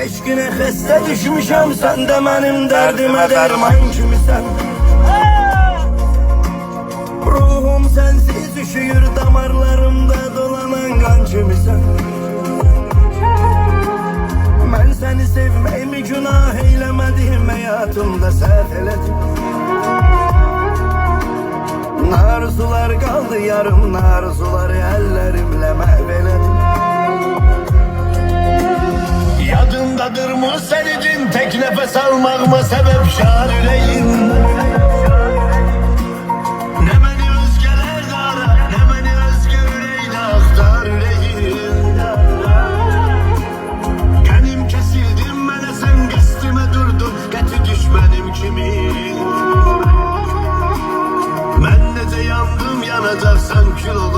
eşkine xəstə düşmüşəm, sən də mənim dərdimə dərman kimisən. Ruhum sensiz üşüyür, damarlarımda dolanan kan kimisən. Mən səni sevməyimi günah eyləmədim, həyatımda səhv elədim. Arzular qaldı yarım, arzuları əllərimlə məhv elədim. Yadındadır mı senin tek nefes almağıma sebep şar ürəyim? Ne beni özgelerde ara, ne beni özgür yüreğine aktar yüreğim. Gənim kesildim mənə, sen qəstimə durdun, qəti düşmənim kimin? Mən necə yandım yanacaqsan kül olur.